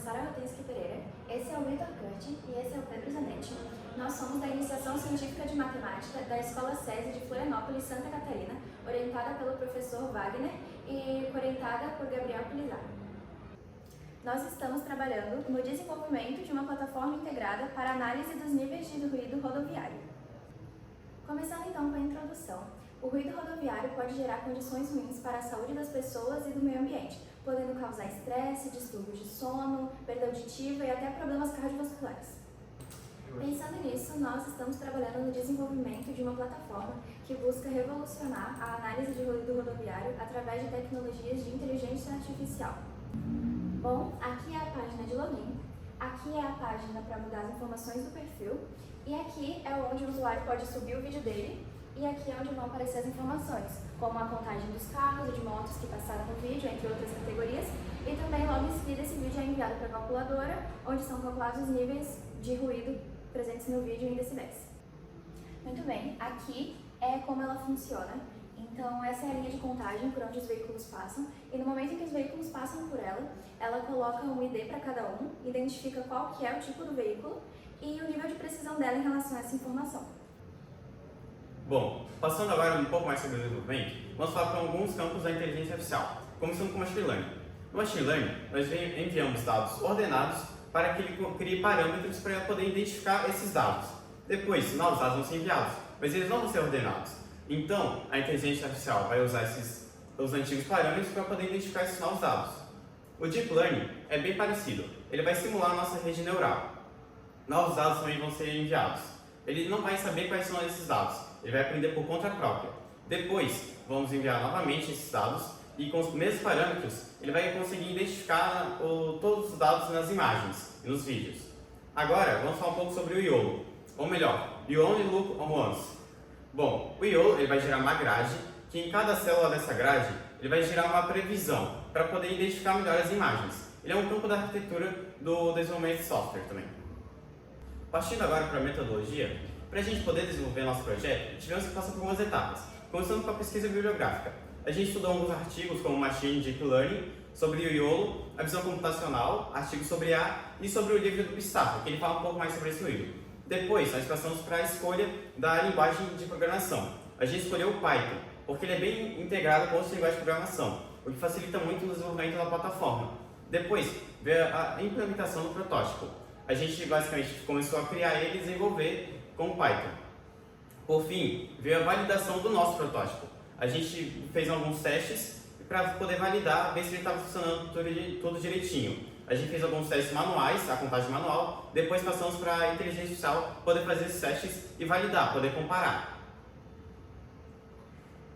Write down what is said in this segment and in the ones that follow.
Sara Rotensky Pereira, esse é o Vitor Curti e esse é o Pedro Zanetti. Nós somos da Iniciação Científica de Matemática da Escola SESI de Florianópolis, Santa Catarina, orientada pelo professor Wagner e orientada por Gabriel Pulizar. Nós estamos trabalhando no desenvolvimento de uma plataforma integrada para análise dos níveis de ruído rodoviário. Começando então com a introdução. O ruído rodoviário pode gerar condições ruins para a saúde das pessoas e do meio ambiente, podendo causar estresse, distúrbios de sono, perda auditiva e até problemas cardiovasculares. Pensando nisso, nós estamos trabalhando no desenvolvimento de uma plataforma que busca revolucionar a análise de ruído rodoviário através de tecnologias de inteligência artificial. Bom, aqui é a página de login, aqui é a página para mudar as informações do perfil e aqui é onde o usuário pode subir o vídeo dele e aqui é onde vão aparecer as informações, como a contagem dos carros e de motos que passaram no vídeo, entre outras categorias, e também logo em seguida esse vídeo é enviado para a calculadora, onde são calculados os níveis de ruído presentes no vídeo em decibéis. Muito bem, aqui é como ela funciona. Então essa é a linha de contagem por onde os veículos passam e no momento em que os veículos passam por ela, ela coloca um ID para cada um, identifica qual que é o tipo do veículo e o nível de precisão dela em relação a essa informação. Bom, passando agora um pouco mais sobre o desenvolvimento, vamos falar para alguns campos da inteligência artificial, começando com o Machine Learning. No Machine Learning, nós enviamos dados ordenados para que ele crie parâmetros para poder identificar esses dados. Depois, novos dados vão ser enviados, mas eles não vão ser ordenados. Então, a inteligência artificial vai usar os antigos parâmetros para poder identificar esses novos dados. O Deep Learning é bem parecido, ele vai simular a nossa rede neural. Novos dados também vão ser enviados. Ele não vai saber quais são esses dados, ele vai aprender por conta própria. Depois, vamos enviar novamente esses dados e com os mesmos parâmetros, ele vai conseguir identificar todos os dados nas imagens e nos vídeos. Agora, vamos falar um pouco sobre o YOLO, ou melhor, You Only Look Once. Bom, o YOLO ele vai gerar uma grade, que em cada célula dessa grade, ele vai gerar uma previsão para poder identificar melhor as imagens. Ele é um campo da arquitetura do desenvolvimento de software também. Partindo agora para a metodologia, para a gente poder desenvolver nosso projeto, tivemos que passar por algumas etapas, começando com a pesquisa bibliográfica. A gente estudou alguns artigos como Machine Deep Learning, sobre o YOLO, a visão computacional, artigos sobre A e sobre o livro do Pistachio, que ele fala um pouco mais sobre esse livro. Depois, nós passamos para a escolha da linguagem de programação. A gente escolheu o Python, porque ele é bem integrado com outras linguagens de programação, o que facilita muito o desenvolvimento da plataforma. Depois, veio a implementação do protótipo. A gente basicamente começou a criar ele e desenvolver com o Python. Por fim, veio a validação do nosso protótipo. A gente fez alguns testes para poder validar, ver se ele estava funcionando tudo direitinho. A gente fez alguns testes manuais, a contagem manual, depois passamos para a inteligência artificial poder fazer esses testes e validar, poder comparar.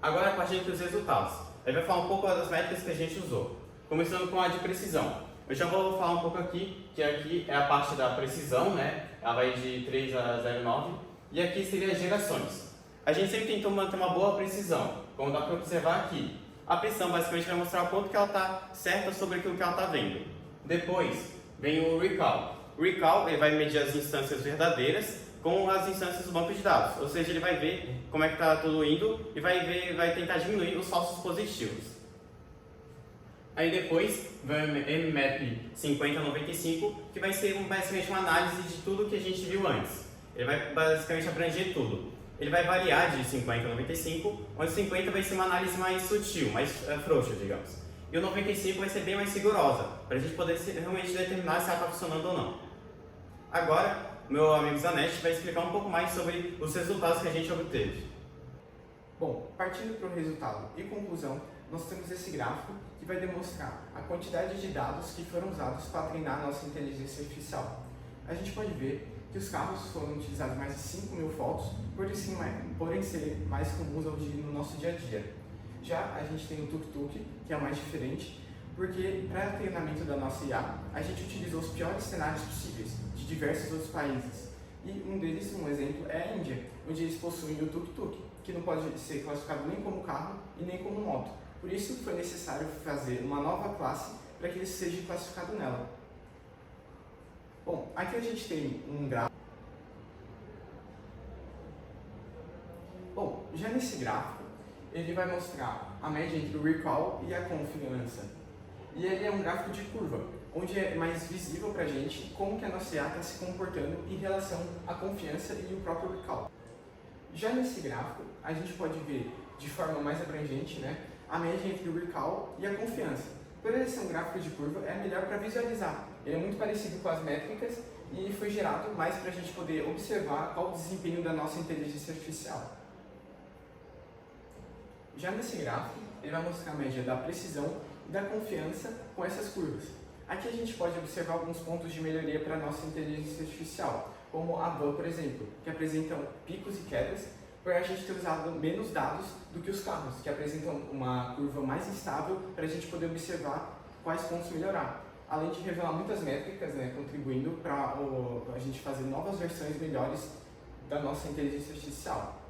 Agora, a partir dos resultados, a gente vai falar um pouco das métricas que a gente usou, começando com a de precisão. Eu já vou falar um pouco aqui, que aqui é a parte da precisão, né? Ela vai de 3 a 0,9, e aqui seria as gerações. A gente sempre tentou manter uma boa precisão, como dá para observar aqui. A precisão basicamente vai mostrar o quanto que ela está certa sobre aquilo que ela está vendo. Depois vem o recall. O recall ele vai medir as instâncias verdadeiras com as instâncias do banco de dados, ou seja, ele vai ver como é que está tudo indo e vai tentar diminuir os falsos positivos. Aí depois vem o Mmap 5095, que vai ser basicamente uma análise de tudo que a gente viu antes. Ele vai basicamente abranger tudo. Ele vai variar de 50 a 95, onde 50 vai ser uma análise mais sutil, mais frouxa, digamos. E o 95 vai ser bem mais rigorosa, para a gente poder realmente determinar se ela está funcionando ou não. Agora, meu amigo Zanetti vai explicar um pouco mais sobre os resultados que a gente obteve. Bom, partindo para o resultado e conclusão, nós temos esse gráfico que vai demonstrar a quantidade de dados que foram usados para treinar a nossa inteligência artificial. A gente pode ver que os carros foram utilizados mais de 5.000 fotos, porém ser mais comuns no nosso dia a dia. Já a gente tem o tuk-tuk, que é mais diferente, porque para o treinamento da nossa IA, a gente utilizou os piores cenários possíveis de diversos outros países. E um deles, um exemplo, é a Índia, onde eles possuem o tuk-tuk, que não pode ser classificado nem como carro e nem como moto. Por isso foi necessário fazer uma nova classe para que ele seja classificado nela. Bom, aqui a gente tem um gráfico. Bom, já nesse gráfico, ele vai mostrar a média entre o recall e a confiança. E ele é um gráfico de curva, onde é mais visível para a gente como que a nossa IA está se comportando em relação à confiança e o próprio recall. Já nesse gráfico, a gente pode ver de forma mais abrangente, né, a média entre o recall e a confiança. Por ele ser um gráfico de curva, é melhor para visualizar. Ele é muito parecido com as métricas e foi gerado mais para a gente poder observar qual o desempenho da nossa inteligência artificial. Já nesse gráfico, ele vai mostrar a média da precisão e da confiança com essas curvas. Aqui a gente pode observar alguns pontos de melhoria para a nossa inteligência artificial, como a van, por exemplo, que apresentam picos e quedas, por a gente ter usado menos dados do que os carros, que apresentam uma curva mais instável para a gente poder observar quais pontos melhorar. Além de revelar muitas métricas, né, contribuindo para a gente fazer novas versões melhores da nossa inteligência artificial.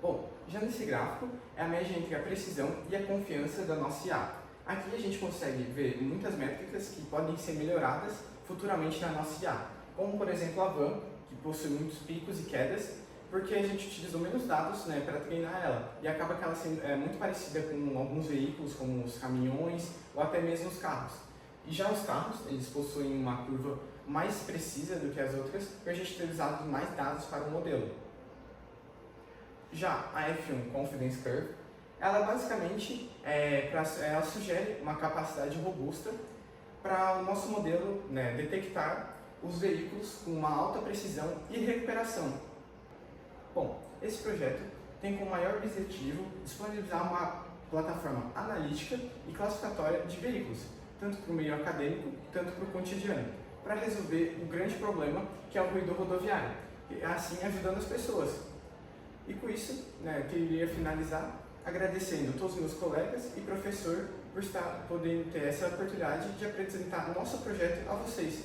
Bom, já nesse gráfico é a média entre a precisão e a confiança da nossa IA. Aqui a gente consegue ver muitas métricas que podem ser melhoradas futuramente na nossa IA, como por exemplo a van, que possui muitos picos e quedas, porque a gente utilizou menos dados, né, para treinar ela, e acaba que ela sendo muito parecida com alguns veículos, como os caminhões ou até mesmo os carros. E já os carros, eles possuem uma curva mais precisa do que as outras, por a gente ter usado mais dados para o modelo. Já a F1 Confidence Curve, ela basicamente ela sugere uma capacidade robusta para o nosso modelo, né, detectar os veículos com uma alta precisão e recuperação. Bom, esse projeto tem como maior objetivo disponibilizar uma plataforma analítica e classificatória de veículos, tanto para o meio acadêmico, tanto para o cotidiano, para resolver o grande problema que é o ruído rodoviário, e assim ajudando as pessoas. E com isso, né, eu queria finalizar agradecendo a todos os meus colegas e professor por estar podendo ter essa oportunidade de apresentar o nosso projeto a vocês.